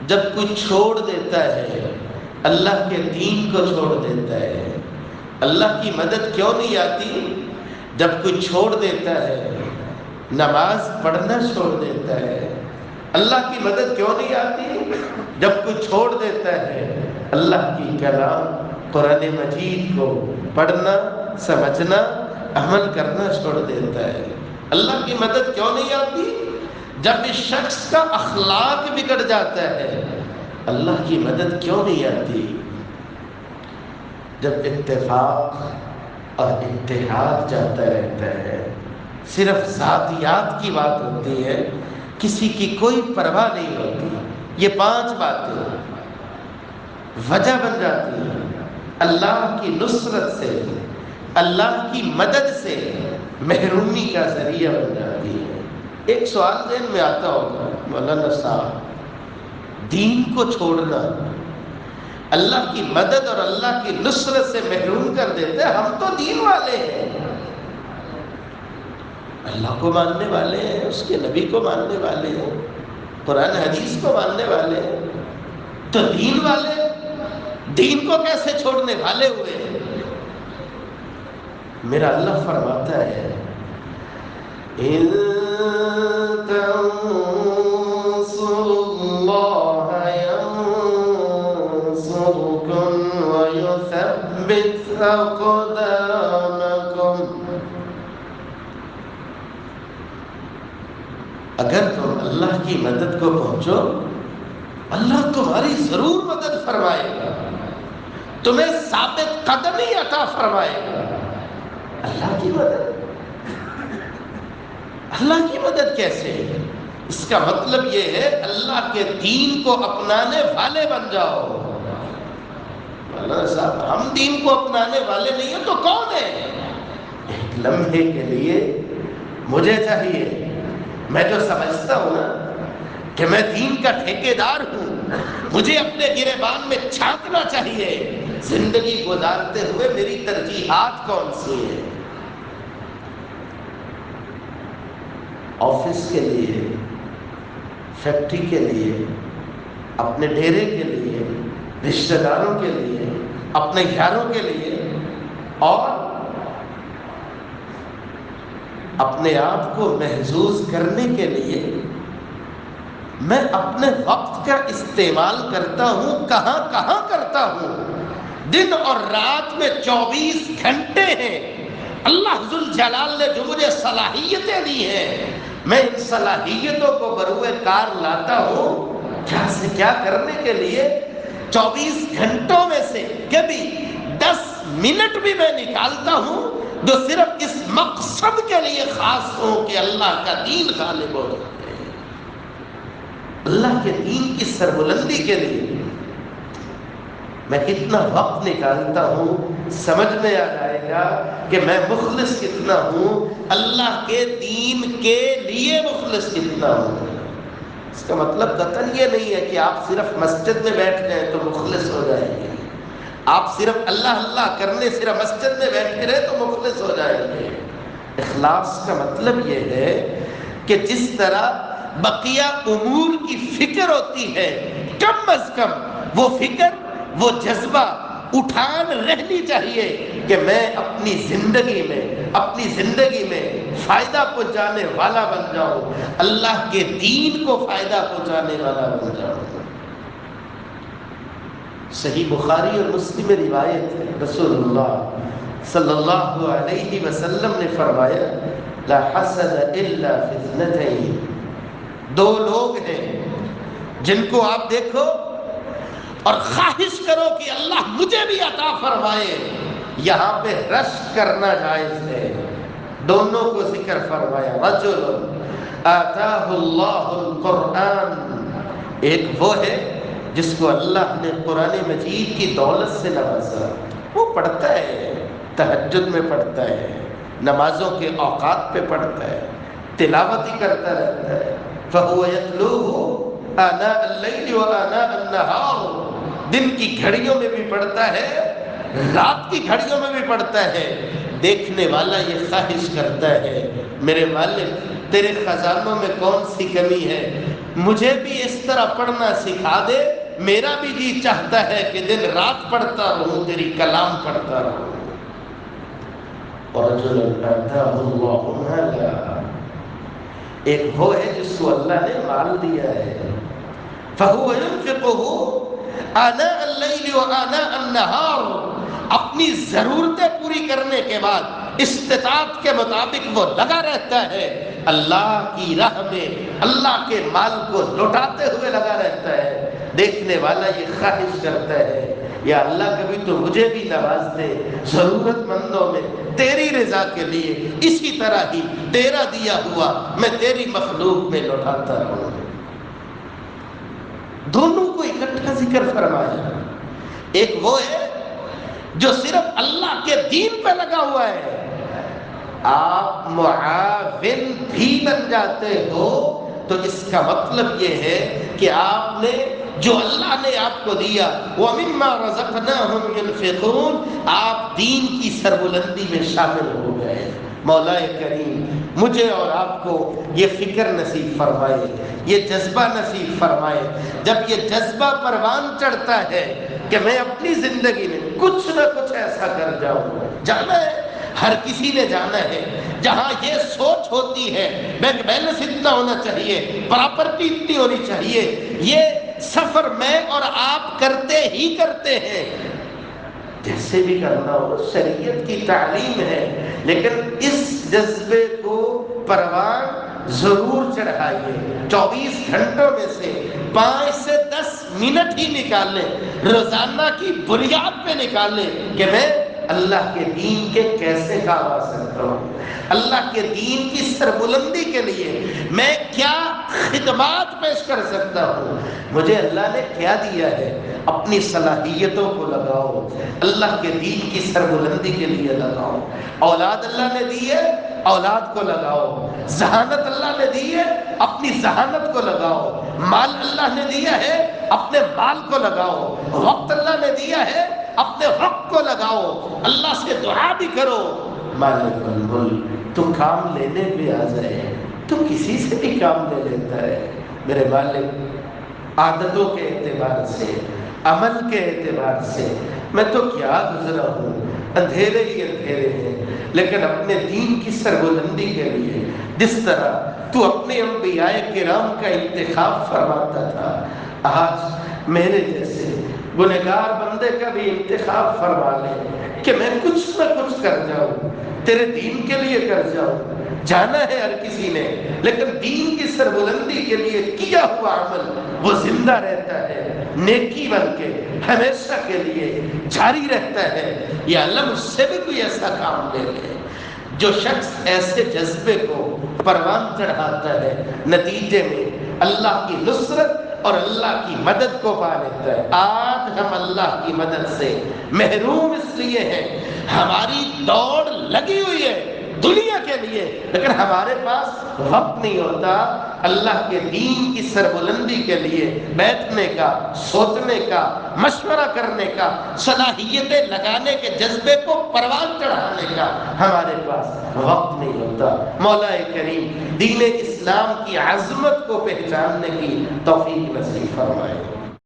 جب کوئی چھوڑ دیتا ہے اللہ کے دین کو چھوڑ دیتا ہے، اللہ کی مدد کیوں نہیں آتی؟ جب کوئی چھوڑ دیتا ہے نماز پڑھنا چھوڑ دیتا ہے، اللہ کی مدد کیوں نہیں آتی؟ جب کوئی چھوڑ دیتا ہے اللہ کی کلام قرآن مجید کو پڑھنا، سمجھنا، عمل کرنا چھوڑ دیتا ہے۔ اللہ کی مدد کیوں نہیں آتی؟ جب اس شخص کا اخلاق بگڑ جاتا ہے اللہ کی مدد کیوں نہیں آتی؟ جب اتفاق اور اتحاد جاتا رہتا ہے، صرف ذاتیات کی بات ہوتی ہے، کسی کی کوئی پرواہ نہیں ہوتی، یہ 5 باتیں وجہ بن جاتی ہیں اللہ کی نصرت سے، اللہ کی مدد سے محرومی کا ذریعہ بن جاتی ہے۔ ایک سوال ذہن میں آتا ہوگا مولانا صاحب، دین کو چھوڑنا اللہ کی مدد اور اللہ کی نصرت سے محروم کر دیتے ہیں، ہم تو دین والے ہیں، اللہ کو ماننے والے ہیں، اس کے نبی کو ماننے والے ہیں، قرآن حدیث کو ماننے والے ہیں، تو دین والے دین کو کیسے چھوڑنے والے ہوئے ہیں؟ میرا اللہ فرماتا ہے إِن تَنصُرُوا اللَّهَ يَنصُرْكُمْ وَيُثَبِّتْ أَقْدَامَكُمْ۔ اگر تم اللہ کی مدد کو پہنچو اللہ تمہاری ضرور مدد فرمائے گا، تمہیں ثابت قدمی عطا فرمائے گا۔ اللہ کی مدد، اللہ کی مدد کیسے؟ اس کا مطلب یہ ہے اللہ کے دین کو اپنانے والے بن جاؤ۔ مولانا صاحب ہم دین کو اپنانے والے نہیں ہیں تو کون ہے؟ ایک لمحے کے لیے مجھے چاہیے، میں جو سمجھتا ہوں نا کہ میں دین کا ٹھیکیدار ہوں، مجھے اپنے گریبان میں چھانکنا چاہیے زندگی گزارتے ہوئے میری ترجیحات کون سی ہیں۔ آفس کے لیے، فیکٹری کے لیے، اپنے ڈیرے کے لیے، رشتہ داروں کے لیے، اپنے یاروں کے لیے، اور اپنے آپ کو محظوظ کرنے کے لیے میں اپنے وقت کا استعمال کرتا ہوں۔ کہاں کہاں کرتا ہوں؟ دن اور رات میں 24 گھنٹے ہیں۔ اللہ ذوالجلال نے جو مجھے صلاحیتیں دی ہیں میں ان صلاحیتوں کو بروئے کار لاتا ہوں کیا سے کیا کرنے کے لیے؟ 24 گھنٹوں میں سے کبھی 10 منٹ بھی میں نکالتا ہوں جو صرف اس مقصد کے لیے خاص ہو کہ اللہ کا دین غالب ہو جائے، اللہ کے دین کی سربلندی کے لیے میں کتنا وقت نکالتا ہوں، سمجھ میں آ جائے گا کہ میں مخلص کتنا ہوں، اللہ کے دین کے لیے مخلص کتنا ہوں۔ اس کا مطلب قطعاً یہ نہیں ہے کہ آپ صرف مسجد میں بیٹھ جائیں تو مخلص ہو جائیں گے، آپ صرف اللہ اللہ کرنے صرف مسجد میں بیٹھ کے رہے تو مخلص ہو جائیں گے۔ اخلاص کا مطلب یہ ہے کہ جس طرح بقیہ امور کی فکر ہوتی ہے کم از کم وہ فکر، وہ جذبہ اٹھان رہنی چاہیے کہ میں اپنی زندگی میں فائدہ پہنچانے والا بن جاؤں، اللہ کے دین کو فائدہ پہنچانے والا بن جاؤں۔ صحیح بخاری اور مسلم میں روایت ہے، رسول اللہ صلی اللہ علیہ وسلم نے فرمایا لا حسد الا فی اثنتین، 2 لوگ ہیں جن کو آپ دیکھو اور خواہش کرو کہ اللہ مجھے بھی عطا فرمائے، یہاں پہ رشک کرنا جائز ہے۔ دونوں کو ذکر فرمایا، رجل آتاہ اللہ القرآن، ایک وہ ہے جس کو اللہ نے قرآن مجید کی دولت سے نوازا، وہ پڑھتا ہے، تہجد میں پڑھتا ہے، نمازوں کے اوقات پہ پڑھتا ہے، تلاوت ہی کرتا رہتا ہے، فَهُوَ يَتْلُوهُ آنَاءَ اللَّيْلِ وَآنَاءَ النَّهَارِ، دن کی گھڑیوں میں بھی پڑھتا ہے، رات کی گھڑیوں میں بھی پڑھتا ہے۔ دیکھنے والا یہ خواہش کرتا ہے میرے مالک تیرے خزانوں میں کون سی کمی ہے، مجھے بھی اس طرح پڑھنا سکھا دے، میرا بھی جی چاہتا ہے کہ دن رات پڑھتا رہوں، تیری کلام پڑھتا رہوں۔ ورجل آتاہ اللہ مالا، ایک وہ ہے جس کو اللہ نے مال دیا ہے، فہو ينفقه آناء اللیل وآناء النہار، اپنی ضرورتیں پوری کرنے کے بعد استطاعت کے مطابق وہ لگا رہتا ہے، اللہ کی راہ میں اللہ کے مال کو لوٹاتے ہوئے لگا رہتا ہے۔ دیکھنے والا یہ خواہش کرتا ہے، یا اللہ کبھی تو مجھے بھی نواز دے ضرورت مندوں میں تیری رضا کے لیے، اسی طرح ہی تیرا دیا ہوا میں تیری مخلوق میں لوٹاتا رہوں۔ دونوں کو اکٹھا ذکر فرمایا۔ ایک وہ ہے جو صرف اللہ کے دین پہ لگا ہوا ہے، آپ معاون بھی بن جاتے ہو تو اس کا مطلب یہ ہے کہ آپ نے جو اللہ نے آپ کو دیا، وَمِمَّا رَزَقْنَاهُمْ يُنْفِقُونَ، آپ دین کی سربلندی میں شامل ہو گئے۔ مولا کریم مجھے اور آپ کو یہ فکر نصیب فرمائے، یہ جذبہ نصیب فرمائے۔ جب یہ جذبہ پروان چڑھتا ہے کہ میں اپنی زندگی میں کچھ نہ کچھ ایسا کر جاؤں، جانا ہے، ہر کسی نے جانا ہے، جہاں یہ سوچ ہوتی ہے بینک بیلنس اتنا ہونا چاہیے، پراپرٹی اتنی ہونی چاہیے، یہ سفر میں اور آپ کرتے ہی کرتے ہیں۔ جیسے بھی کرنا ہو، شریعت کی تعلیم ہے، لیکن اس جذبے کو پروان ضرور چڑھائیے۔ 24 گھنٹوں میں سے 5 سے 10 منٹ ہی نکالیں، روزانہ کی بنیاد پہ نکالیں کہ میں اللہ کے دین کے کیسے کام آ سکتا ہوں، اللہ کے دین کی سربلندی کے لیے میں کیا خدمات پیش کر سکتا ہوں، مجھے اللہ نے کیا دیا ہے، اپنی صلاحیتوں کو لگاؤ، اللہ کے دین کی سربلندی کے لیے لگاؤ۔ اولاد اللہ نے دی ہے، اولاد کو لگاؤ۔ ذہانت اللہ نے دی ہے، اپنی ذہانت کو لگاؤ۔ مال اللہ نے دیا ہے، اپنے مال کو لگاؤ۔ وقت اللہ نے دیا ہے، اپنے وقت کو لگاؤ۔ اللہ سے دعا بھی کرو، مالک الملک تو کام لینے بھی آ جائے، تو کسی سے بھی کام لے لیتا ہے۔ میرے مالک عادتوں کے اعتبار سے، عمل کے اعتبار سے میں تو کیا گزرا ہوں، اندھیرے ہی اندھیرے ہیں، لیکن اپنے دین کی سربلندی کے لیے جس طرح تو اپنے انبیاء کرام کا انتخاب فرماتا تھا، آج میرے جیسے گنہگار بندے کا بھی انتخاب فرما لے کہ میں کچھ نہ کچھ کر جاؤں، تیرے دین کے لیے کر جاؤں۔ جانا ہے ہر کسی نے، لیکن دین کی سربلندی کے لیے کیا ہوا عمل وہ زندہ رہتا ہے، نیکی بن کے ہمیشہ کے لیے جاری رہتا ہے۔ یا اللہ مجھ سے بھی کوئی ایسا کام لے لے۔ جو شخص ایسے جذبے کو پروان چڑھاتا ہے، نتیجے میں اللہ کی نصرت اور اللہ کی مدد کو پا لیتا ہے۔ آج ہم اللہ کی مدد سے محروم اس لیے ہیں، ہماری دوڑ لگی ہوئی ہے دنیا کے لیے، لیکن ہمارے پاس وقت نہیں ہوتا اللہ کے دین کی سربلندی کے لیے بیٹھنے کا، سوچنے کا، مشورہ کرنے کا، صلاحیتیں لگانے کے جذبے کو پروان چڑھانے کا ہمارے پاس وقت نہیں ہوتا۔ مولا کریم دین اسلام کی عظمت کو پہچاننے کی توفیق نصیب فرمائے۔